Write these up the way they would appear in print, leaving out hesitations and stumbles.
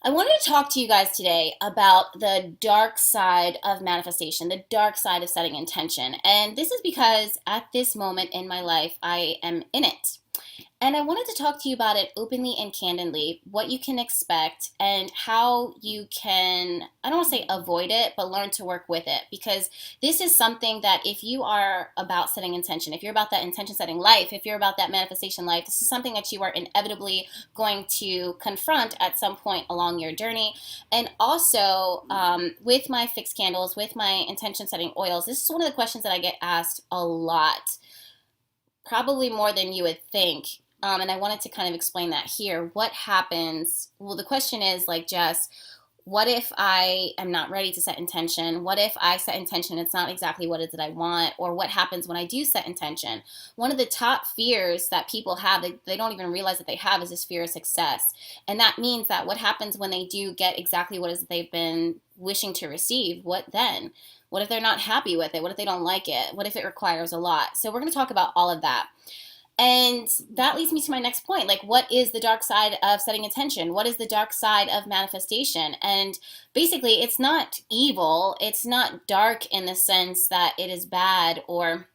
I wanted to talk to you guys today about the dark side of manifestation, the dark side of setting intention. And this is because at this moment in my life, I am in it. And I wanted to talk to you about it openly and candidly, what you can expect and how you can, I don't want to say avoid it, but learn to work with it. Because this is something that if you are about setting intention, if you're about that intention setting life, if you're about that manifestation life, this is something that you are inevitably going to confront at some point along your journey. And also, with my fixed candles, with my intention setting oils, this is one of the questions that I get asked a lot, probably more than you would think. And I wanted to kind of explain that here. What happens? Well, the question is like, Jess, what if I am not ready to set intention? What if I set intention, it's not exactly what it is that I want? Or what happens when I do set intention? One of the top fears that people have, they don't even realize that they have, is this fear of success. And that means that what happens when they do get exactly what it is that they've been wishing to receive? What then? What if they're not happy with it? What if they don't like it? What if it requires a lot? So we're going to talk about all of that. And that leads me to my next point. Like, what is the dark side of setting intention? What is the dark side of manifestation? And basically, it's not evil. It's not dark in the sense that it is bad or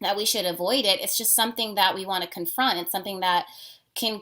that we should avoid it. It's just something that we want to confront. It's something that can,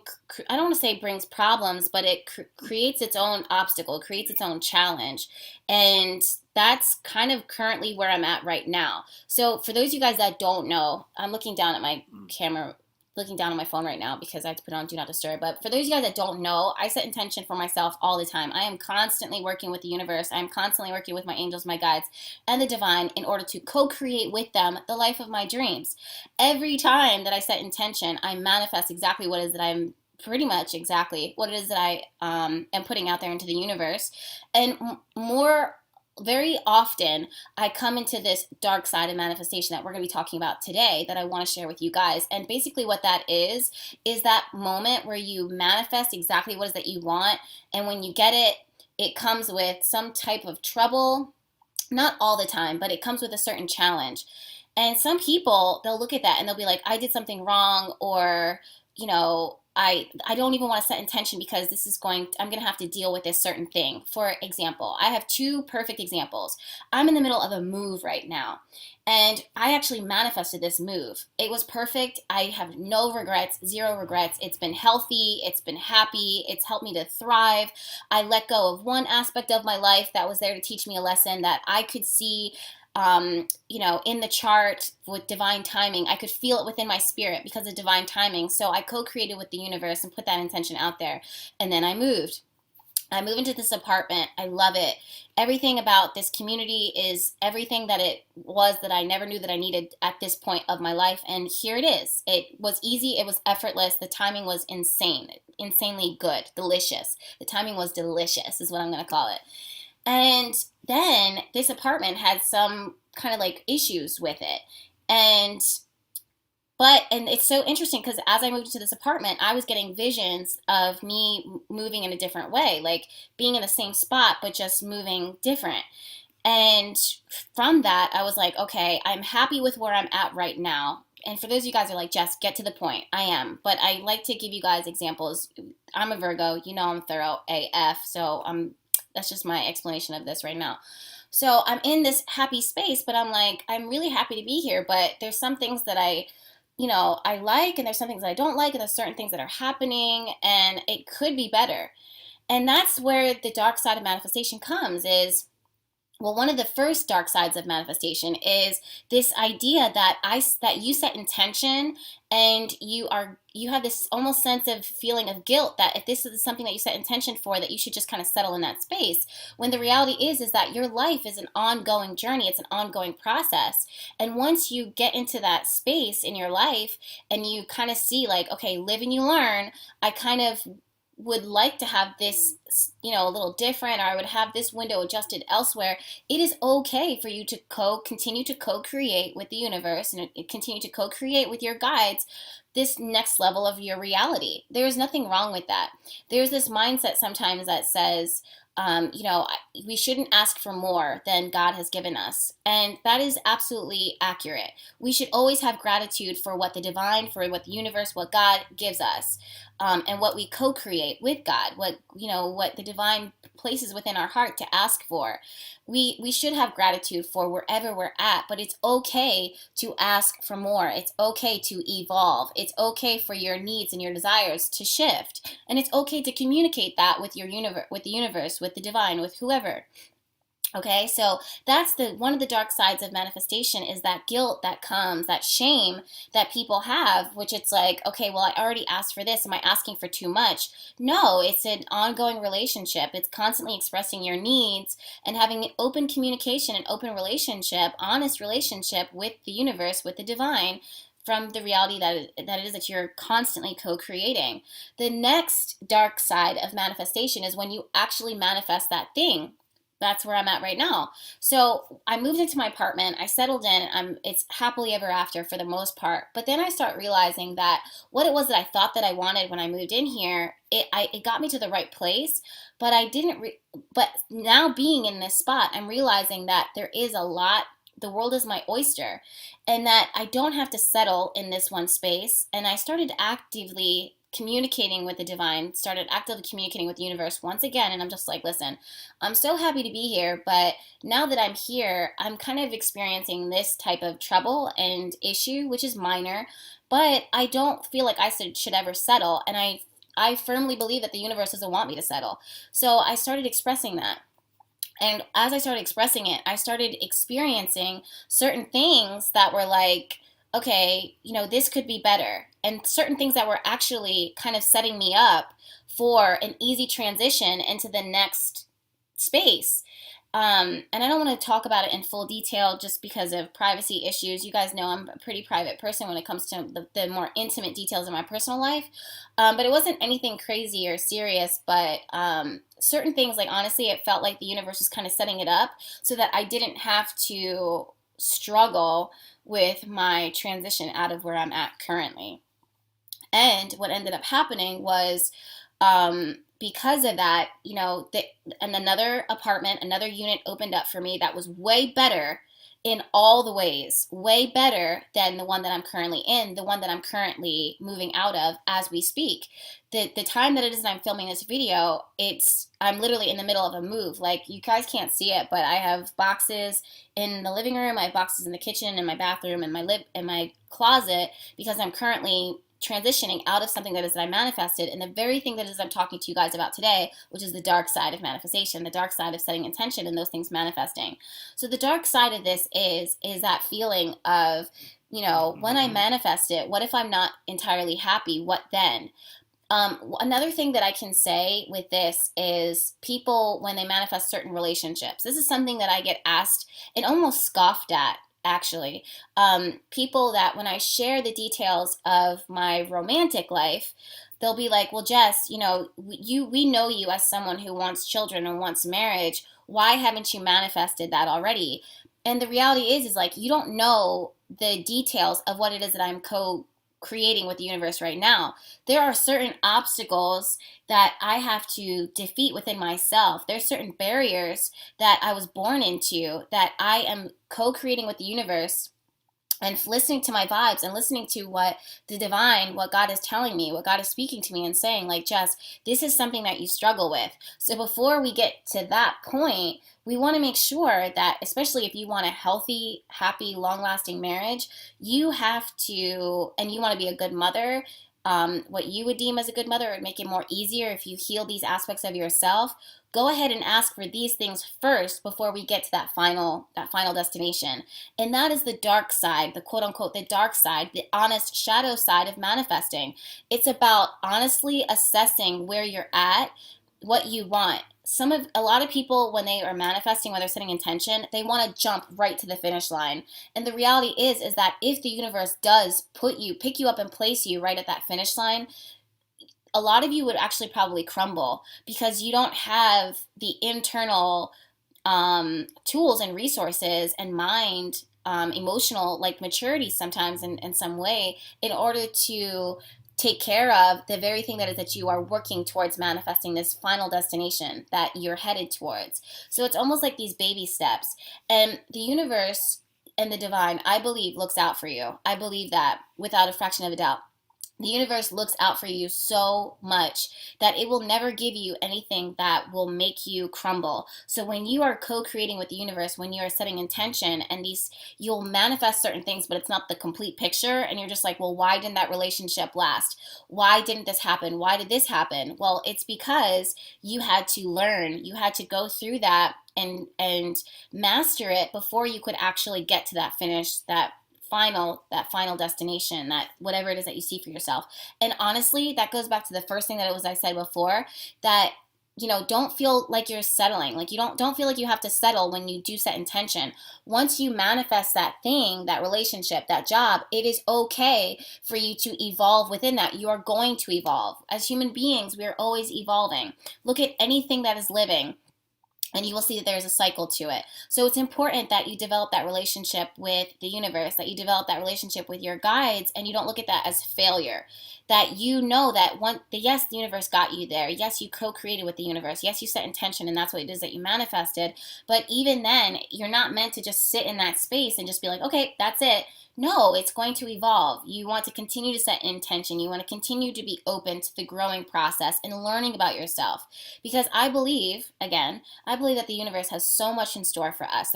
I don't want to say brings problems, but it creates its own obstacle, creates its own challenge. And that's kind of currently where I'm at right now. So for those of you guys that don't know, I'm looking down at my camera, looking down on my phone right now because I have to put on Do Not Disturb. But for those of you guys that don't know, I set intention for myself all the time. I am constantly working with the universe. I am constantly working with my angels, my guides, and the divine in order to co-create with them the life of my dreams. Every time that I set intention, I manifest exactly what it is that I'm pretty much exactly what it is that I am putting out there into the universe. And more very often I come into this dark side of manifestation that we're going to be talking about today that I want to share with you guys. And basically what that is that moment where you manifest exactly what it is that you want, and when you get it, it comes with some type of trouble. Not all the time, but it comes with a certain challenge. And some people, they'll look at that and they'll be like, I did something wrong, or, I don't even want to set intention because I'm going to have to deal with this certain thing. For example, I have two perfect examples. I'm in the middle of a move right now, and I actually manifested this move. It was perfect. I have no regrets, zero regrets. It's been healthy. It's been happy. It's helped me to thrive. I let go of one aspect of my life that was there to teach me a lesson that I could see in the chart with divine timing. I could feel it within my spirit because of divine timing. So I co-created with the universe and put that intention out there. And then I moved. I moved into this apartment. I love it. Everything about this community is everything that it was that I never knew that I needed at this point of my life. And here it is. It was easy. It was effortless. The timing was insane, insanely good, delicious. The timing was delicious is what I'm going to call it. And then this apartment had some kind of like issues with it. And and it's so interesting because as I moved into this apartment, I was getting visions of me moving in a different way, like being in the same spot but just moving different. And from that, I was like, okay, I'm happy with where I'm at right now. And for those of you guys who are like, Jess, get to the point. I am. But I like to give you guys examples. I'm a Virgo. You know I'm thorough AF. So that's just my explanation of this right now. So I'm in this happy space, but I'm like, I'm really happy to be here. But there's some things that I like, and there's some things that I don't like, and there's certain things that are happening, and it could be better. And that's where the dark side of manifestation comes is, well, one of the first dark sides of manifestation is this idea that you set intention, and you have this almost sense of feeling of guilt that if this is something that you set intention for, that you should just kind of settle in that space. When the reality is that your life is an ongoing journey. It's an ongoing process. And once you get into that space in your life and you kind of see like, okay, live and you learn, I kind of would like to have this, a little different, or I would have this window adjusted elsewhere. It is okay for you to continue to co-create with the universe and continue to co-create with your guides this next level of your reality. There is nothing wrong with that. There's this mindset sometimes that says, we shouldn't ask for more than God has given us. And that is absolutely accurate. We should always have gratitude for what the divine, for what the universe, what God gives us, and what we co-create with God, what what the divine places within our heart to ask for. We should have gratitude for wherever we're at, but it's okay to ask for more. It's okay to evolve. It's okay for your needs and your desires to shift. And it's okay to communicate that with your universe, with the divine, with whoever. Okay, so that's the one of the dark sides of manifestation, is that guilt that comes, that shame that people have, which it's like, okay, well, I already asked for this. Am I asking for too much? No, it's an ongoing relationship. It's constantly expressing your needs and having an open communication, an open relationship, honest relationship with the universe, with the divine, from the reality that it is that you're constantly co-creating. The next dark side of manifestation is when you actually manifest that thing. That's where I'm at right now. So I moved into my apartment. I settled in. It's happily ever after for the most part. But then I start realizing that what it was that I thought that I wanted when I moved in here, it got me to the right place. But I didn't. But now being in this spot, I'm realizing that there is a lot. The world is my oyster, and that I don't have to settle in this one space. And I started actively communicating with the divine, started actively communicating with the universe once again. And I'm just like, listen, I'm so happy to be here, but now that I'm here, I'm kind of experiencing this type of trouble and issue, which is minor, but I don't feel like I should ever settle. And I firmly believe that the universe doesn't want me to settle. So I started expressing that. And as I started expressing it, I started experiencing certain things that were like, okay, this could be better. And certain things that were actually kind of setting me up for an easy transition into the next space. And I don't want to talk about it in full detail just because of privacy issues. You guys know I'm a pretty private person when it comes to the more intimate details of my personal life. But it wasn't anything crazy or serious, but certain things, like honestly, it felt like the universe was kind of setting it up so that I didn't have to struggle with my transition out of where I'm at currently. And what ended up happening was, because of that, and another apartment, another unit opened up for me that was way better in all the ways, way better than the one that I'm currently in, the one that I'm currently moving out of as we speak. The time that it is that I'm filming this video, I'm literally in the middle of a move. Like, you guys can't see it, but I have boxes in the living room, I have boxes in the kitchen, in my bathroom, in my closet, because I'm currently transitioning out of something that I manifested, and the very thing that I'm talking to you guys about today, which is the dark side of manifestation, the dark side of setting intention and those things manifesting. So the dark side of this is that feeling of, when I manifest it, what if I'm not entirely happy? What then? Another thing that I can say with this is people, when they manifest certain relationships, this is something that I get asked and almost scoffed at, actually. People that, when I share the details of my romantic life, they'll be like, well, Jess, we know you as someone who wants children and wants marriage. Why haven't you manifested that already? And the reality is like, you don't know the details of what it is that I'm creating with the universe right now. There are certain obstacles that I have to defeat within myself. There's certain barriers that I was born into that I am co-creating with the universe, and listening to my vibes and listening to what the divine, what God is telling me, what God is speaking to me and saying, like, Jess, this is something that you struggle with. So before we get to that point, we want to make sure that, especially if you want a healthy, happy, long-lasting marriage, you have to, and you want to be a good mother, what you would deem as a good mother, would make it more easier if you heal these aspects of yourself. Go ahead and ask for these things first before we get to that final destination. And that is the dark side, the quote unquote, the dark side, the honest shadow side of manifesting. It's about honestly assessing where you're at, what you want. A lot of people, when they are manifesting, when they're setting intention, they want to jump right to the finish line. And the reality is that if the universe does pick you up and place you right at that finish line, a lot of you would actually probably crumble because you don't have the internal tools and resources and mind, emotional, like maturity sometimes in some way, in order to take care of the very thing that you are working towards manifesting, this final destination that you're headed towards. So it's almost like these baby steps. And the universe and the divine, I believe, looks out for you. I believe that without a fraction of a doubt. The universe looks out for you so much that it will never give you anything that will make you crumble. So when you are co-creating with the universe, when you are setting intention, and these, you'll manifest certain things, but it's not the complete picture, and you're just like, well, why didn't that relationship last? Why didn't this happen? Why did this happen? Well, it's because you had to learn, you had to go through that and master it before you could actually get to that finish, that final destination, that whatever it is that you see for yourself. And honestly, that goes back to the first thing that it was I said before, that don't feel like you're settling. Like, you don't feel like you have to settle when you do set intention. Once you manifest that thing, that relationship, that job, it is okay for you to evolve within that. You are going to evolve. As human beings, we are always evolving. Look at anything that is living, and you will see that there's a cycle to it. So it's important that you develop that relationship with the universe, that you develop that relationship with your guides, and you don't look at that as failure. That you know that yes, the universe got you there. Yes, you co-created with the universe. Yes, you set intention, and that's what it is that you manifested. But even then, you're not meant to just sit in that space and just be like, okay, that's it. No, it's going to evolve. You want to continue to set intention. You want to continue to be open to the growing process and learning about yourself. Because I believe that the universe has so much in store for us.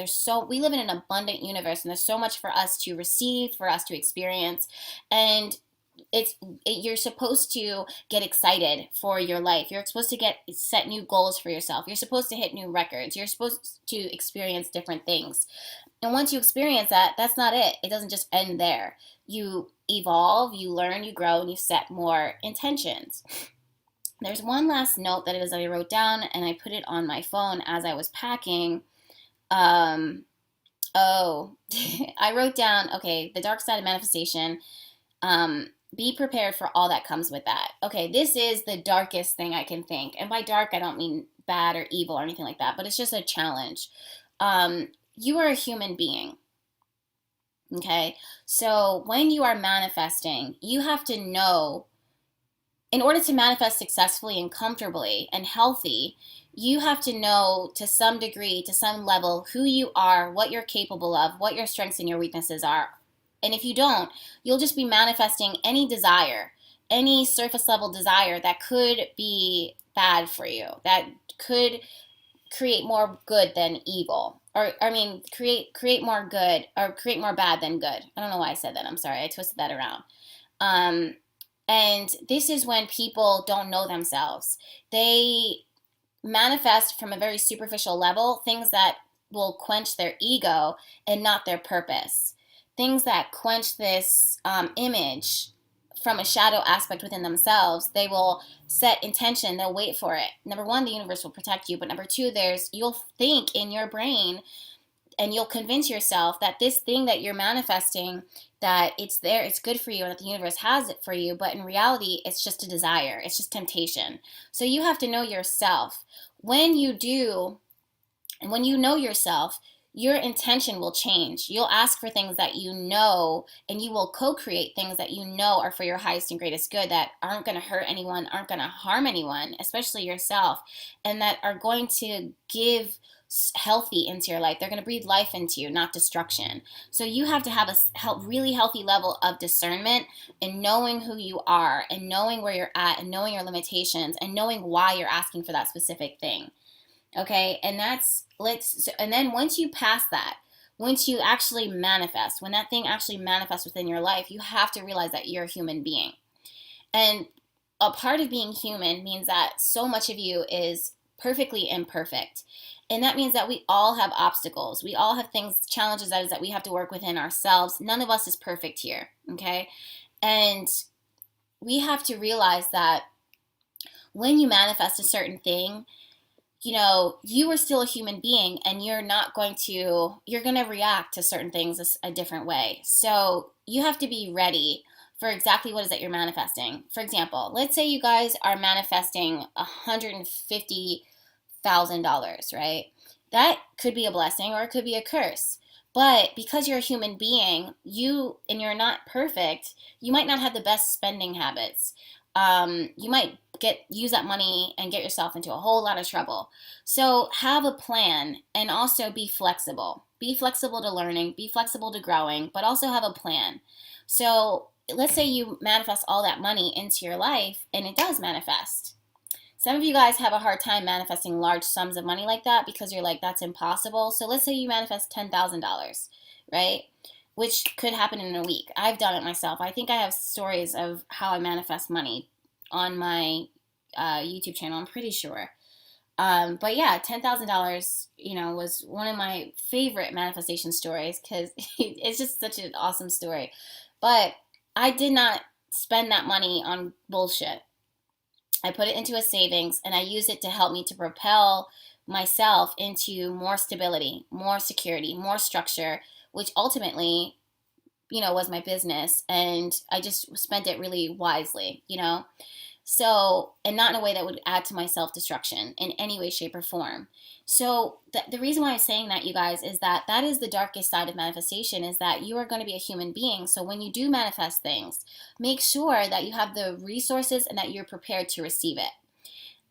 We live in an abundant universe, and there's so much for us to receive, for us to experience. And you're supposed to get excited for your life. You're supposed to set new goals for yourself. You're supposed to hit new records. You're supposed to experience different things. And once you experience that, that's not it. It doesn't just end there. You evolve, you learn, you grow, and you set more intentions. There's one last note that I wrote down, and I put it on my phone as I was packing. I wrote down, okay, the dark side of manifestation. Be prepared for all that comes with that. Okay, this is the darkest thing I can think. And by dark, I don't mean bad or evil or anything like that, but it's just a challenge. You are a human being. Okay, so when you are manifesting, you have to know, in order to manifest successfully and comfortably and healthy, you have to know to some degree, to some level, who you are, what you're capable of, what your strengths and your weaknesses are. And if you don't, you'll just be manifesting any desire, any surface level desire that could be bad for you, that could create more good than evil. Create more good, or create more bad than good. I don't know why I said that. I'm sorry. I twisted that around. And this is when people don't know themselves. They manifest from a very superficial level, things that will quench their ego and not their purpose. Things that quench this image from a shadow aspect within themselves. They will set intention, they'll wait for it. Number one, the universe will protect you, but number two, you'll think in your brain, and you'll convince yourself that this thing that you're manifesting, that it's there, it's good for you, and that the universe has it for you, but in reality, it's just a desire, it's just temptation. So you have to know yourself. When you do, and when you know yourself, your intention will change. You'll ask for things that you know, and you will co-create things that you know are for your highest and greatest good, that aren't going to hurt anyone, aren't going to harm anyone, especially yourself, and that are going to give healthy into your life. They're going to breathe life into you, not destruction. So you have to have a really healthy level of discernment, and knowing who you are, and knowing where you're at, and knowing your limitations, and knowing why you're asking for that specific thing. Okay, and then once you pass that, once you actually manifest, when that thing actually manifests within your life, you have to realize that you're a human being. And a part of being human means that so much of you is perfectly imperfect. And that means that we all have obstacles. We all have challenges that we have to work within ourselves. None of us is perfect here, okay? And we have to realize that when you manifest a certain thing, you are still a human being, and you're going to react to certain things a different way. So you have to be ready for exactly what it is that you're manifesting. For example, let's say you guys are manifesting $150,000, right? That could be a blessing, or it could be a curse. But because you're a human being, and you're not perfect, you might not have the best spending habits. You might use that money and get yourself into a whole lot of trouble. So have a plan, and also be flexible. Be flexible to learning, be flexible to growing, but also have a plan. So let's say you manifest all that money into your life, and it does manifest. Some of you guys have a hard time manifesting large sums of money like that because you're like, that's impossible. So let's say you manifest $10,000, right? Which could happen in a week. I've done it myself. I think I have stories of how I manifest money on my YouTube channel, I'm pretty sure. But yeah, $10,000, was one of my favorite manifestation stories because it's just such an awesome story. But I did not spend that money on bullshit. I put it into a savings and I use it to help me to propel myself into more stability, more security, more structure, which ultimately, was my business. And I just spent it really wisely. So, and not in a way that would add to my self destruction in any way, shape, or form. So, the reason why I'm saying that, you guys, is that that is the darkest side of manifestation, is that you are going to be a human being. So, when you do manifest things, make sure that you have the resources and that you're prepared to receive it.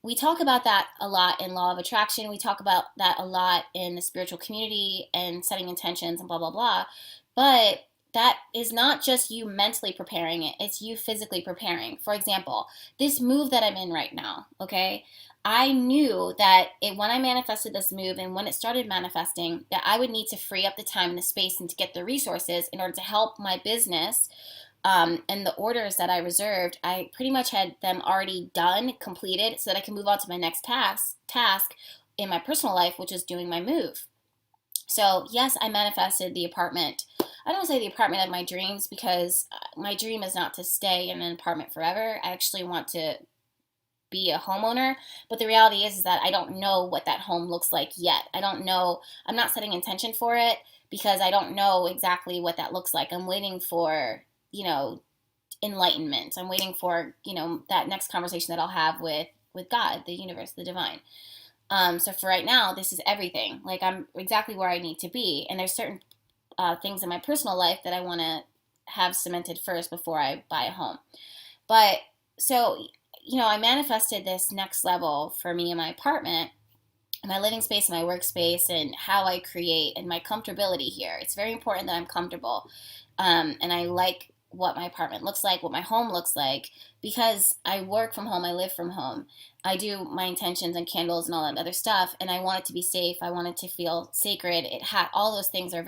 We talk about that a lot in Law of Attraction. We talk about that a lot in the spiritual community and setting intentions and blah, blah, blah. But that is not just you mentally preparing it, it's you physically preparing. For example, this move that I'm in right now, okay? I knew that when I manifested this move and when it started manifesting, that I would need to free up the time and the space and to get the resources in order to help my business. And the orders that I reserved, I pretty much had them already done, completed, so that I can move on to my next task in my personal life, which is doing my move. So yes, I manifested the apartment. I don't say the apartment of my dreams because my dream is not to stay in an apartment forever. I actually want to be a homeowner, but the reality is that I don't know what that home looks like yet. I don't know. I'm not setting intention for it because I don't know exactly what that looks like. I'm waiting for, enlightenment. I'm waiting for, that next conversation that I'll have with God, the universe, the divine. So for right now, this is everything. Like, I'm exactly where I need to be. And there's certain things in my personal life that I want to have cemented first before I buy a home. But so, I manifested this next level for me in my apartment, my living space, my workspace, and how I create and my comfortability here. It's very important that I'm comfortable. And I like what my apartment looks like, what my home looks like, because I work from home, I live from home. I do my intentions and candles and all that other stuff, and I want it to be safe. I want it to feel sacred. All those things they're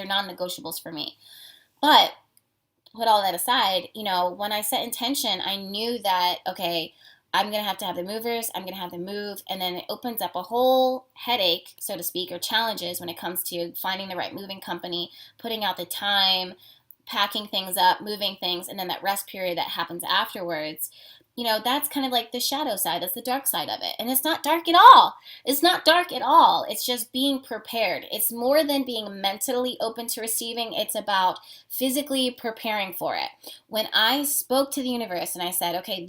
non-negotiables for me. But put all that aside, when I set intention, I knew that, okay, I'm going to have the movers, I'm going to have the move, and then it opens up a whole headache, so to speak, or challenges when it comes to finding the right moving company, putting out the time, packing things up, moving things, and then that rest period that happens afterwards. That's kind of like the shadow side. That's the dark side of it. And it's not dark at all. It's not dark at all. It's just being prepared. It's more than being mentally open to receiving. It's about physically preparing for it. When I spoke to the universe and I said, okay,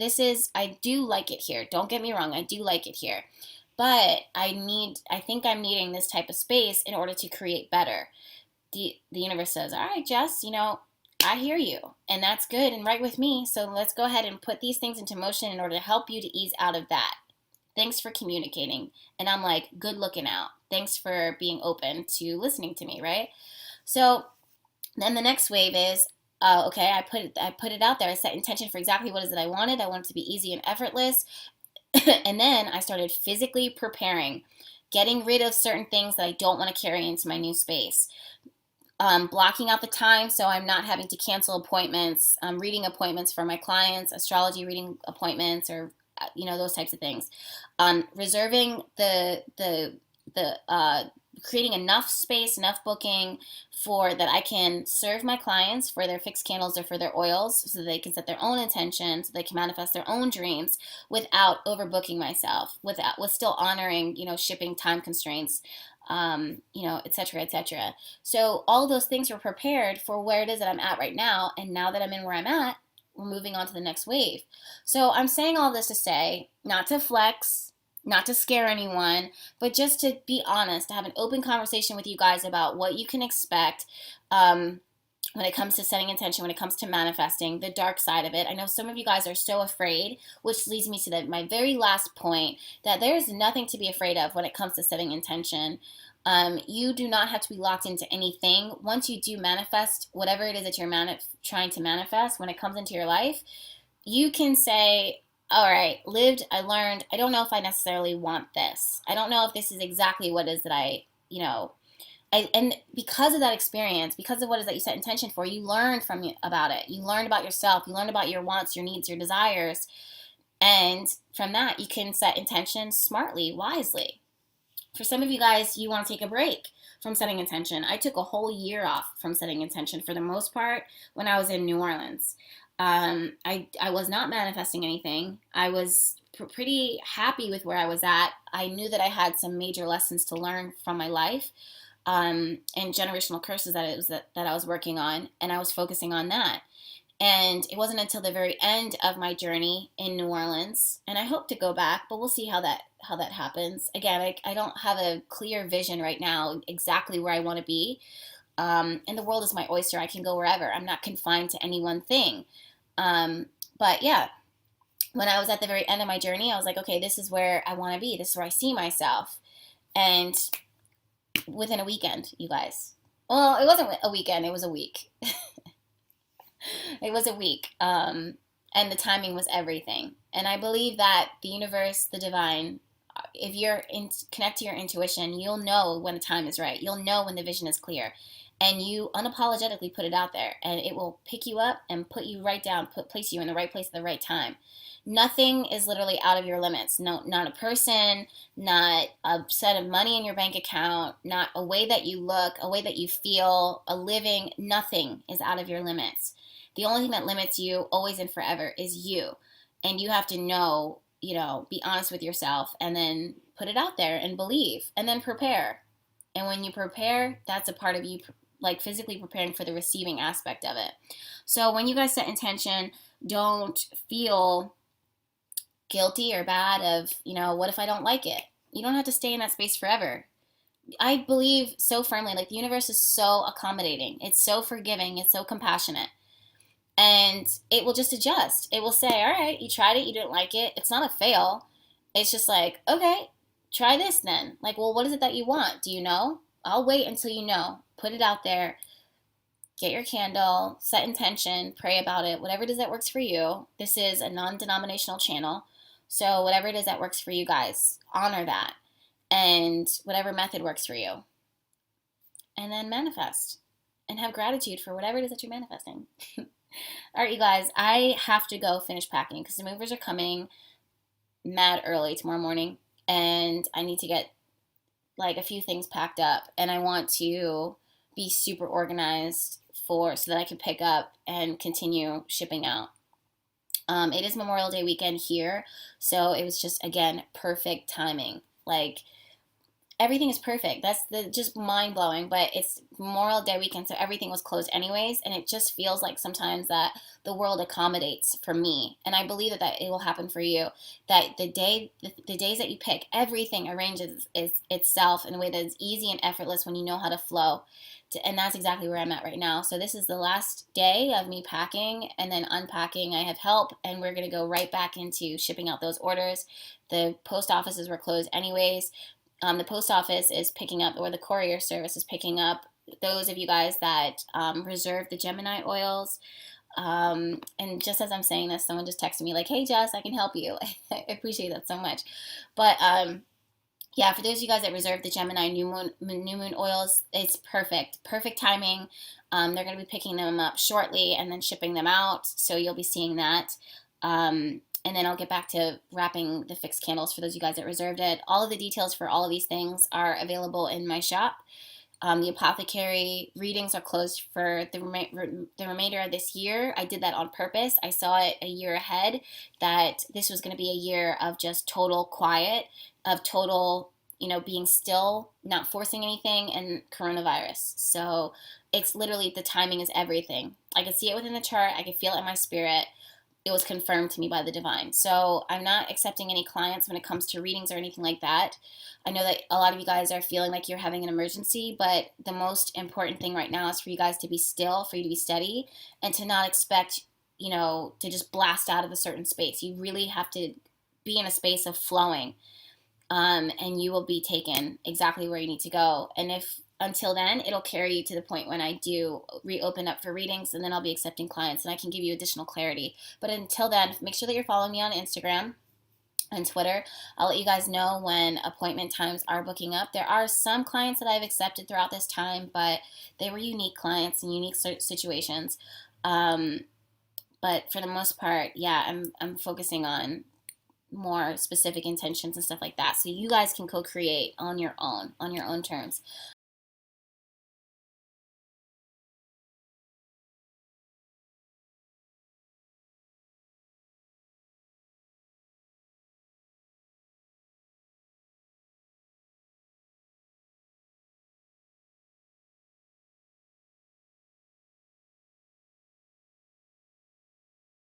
I do like it here. Don't get me wrong. I do like it here. But I think I'm needing this type of space in order to create better. The universe says, all right, Jess, I hear you, and that's good and right with me. So let's go ahead and put these things into motion in order to help you to ease out of that. Thanks for communicating. And I'm like, good looking out. Thanks for being open to listening to me, right? So then the next wave is, okay, I put it out there. I set intention for exactly what it is that I wanted. I wanted it to be easy and effortless. And then I started physically preparing, getting rid of certain things that I don't want to carry into my new space. Blocking out the time so I'm not having to cancel appointments, reading appointments for my clients, astrology reading appointments, or those types of things. Reserving creating enough space, enough booking for that I can serve my clients for their fixed candles or for their oils, so they can set their own intentions, so they can manifest their own dreams without overbooking myself, with still honoring shipping time constraints. Et cetera, et cetera. So all those things were prepared for where it is that I'm at right now. And now that I'm in where I'm at, we're moving on to the next wave. So I'm saying all this to say, not to flex, not to scare anyone, but just to be honest, to have an open conversation with you guys about what you can expect, when it comes to setting intention, when it comes to manifesting, the dark side of it. I know some of you guys are so afraid, which leads me to my very last point, that there's nothing to be afraid of when it comes to setting intention. You do not have to be locked into anything. Once you do manifest whatever it is that you're trying to manifest, when it comes into your life, you can say, all right, lived, I learned, I don't know if I necessarily want this. I don't know if this is exactly what it is that and because of that experience, because of what it is that you set intention for, you learn about it. You learn about yourself. You learn about your wants, your needs, your desires. And from that, you can set intention smartly, wisely. For some of you guys, you want to take a break from setting intention. I took a whole year off from setting intention for the most part when I was in New Orleans. I was not manifesting anything. I was pretty happy with where I was at. I knew that I had some major lessons to learn from my life, and generational curses that I was working on, and I was focusing on that. And it wasn't until the very end of my journey in New Orleans, and I hope to go back, but we'll see how that happens. Again, I don't have a clear vision right now exactly where I want to be. And the world is my oyster. I can go wherever. I'm not confined to any one thing. But yeah, when I was at the very end of my journey, I was like, okay, this is where I want to be. This is where I see myself. And within a weekend, you guys. Well, it wasn't a weekend. It was a week. It was a week. And the timing was everything. And I believe that the universe, the divine, if you're connect to your intuition, you'll know when the time is right. You'll know when the vision is clear. And you unapologetically put it out there. And it will pick you up and put you right down, place you in the right place at the right time. Nothing is literally out of your limits. No, not a person, not a set of money in your bank account, not a way that you look, a way that you feel, a living. Nothing is out of your limits. The only thing that limits you always and forever is you. And you have to know, be honest with yourself, and then put it out there and believe, and then prepare. And when you prepare, that's a part of you, like physically preparing for the receiving aspect of it. So when you guys set intention, don't feel guilty or bad of, what if I don't like it? You don't have to stay in that space forever. I believe so firmly, like the universe is so accommodating. It's so forgiving. It's so compassionate. And it will just adjust. It will say, all right, you tried it. You didn't like it. It's not a fail. It's just like, okay, try this then. Like, well, what is it that you want? Do you know? I'll wait until you know. Put it out there. Get your candle. Set intention. Pray about it. Whatever it is that works for you. This is a non-denominational channel. So whatever it is that works for you guys, honor that. And whatever method works for you. And then manifest. And have gratitude for whatever it is that you're manifesting. All right, you guys, I have to go finish packing because the movers are coming mad early tomorrow morning. And I need to get like a few things packed up. And I want to be super organized so that I can pick up and continue shipping out. It is Memorial Day weekend here, so it was just, again, perfect timing. Like, everything is perfect. That's just mind-blowing, but it's Memorial Day weekend, so everything was closed anyways, and it just feels like sometimes that the world accommodates for me, and I believe that it will happen for you, that the days that you pick, everything arranges itself in a way that is easy and effortless when you know how to flow. And that's exactly where I'm at right now. So this is the last day of me packing and then unpacking. I have help, and we're going to go right back into shipping out those orders. The post offices were closed anyways. The post office is picking up, or the courier service is picking up those of you guys that reserved the Gemini oils. And just as I'm saying this, someone just texted me like, hey, Jess, I can help you. I appreciate that so much. But yeah, for those of you guys that reserved the Gemini new moon oils, it's perfect timing. They're going to be picking them up shortly and then shipping them out, so you'll be seeing that. And then I'll get back to wrapping the fixed candles for those of you guys that reserved it. All of the details for all of these things are available in my shop. The apothecary readings are closed for the remainder of this year. I did that on purpose. I saw it a year ahead, that this was going to be a year of just total quiet, of total, being still, not forcing anything, and coronavirus. So it's literally, the timing is everything. I can see it within the chart. I can feel it in my spirit. it was confirmed to me by the divine. So I'm not accepting any clients when it comes to readings or anything like that. I know that a lot of you guys are feeling like you're having an emergency, but the most important thing right now is for you guys to be still, for you to be steady, and to not expect, to just blast out of a certain space. You really have to be in a space of flowing, and you will be taken exactly where you need to go. And if until then, it'll carry you to the point when I do reopen up for readings, and then I'll be accepting clients and I can give you additional clarity. But until then, make sure that you're following me on Instagram and Twitter. I'll let you guys know when appointment times are booking up. There are some clients that I've accepted throughout this time, but they were unique clients and unique situations. But for the most part, yeah, I'm focusing on more specific intentions and stuff like that, so you guys can co-create on your own terms.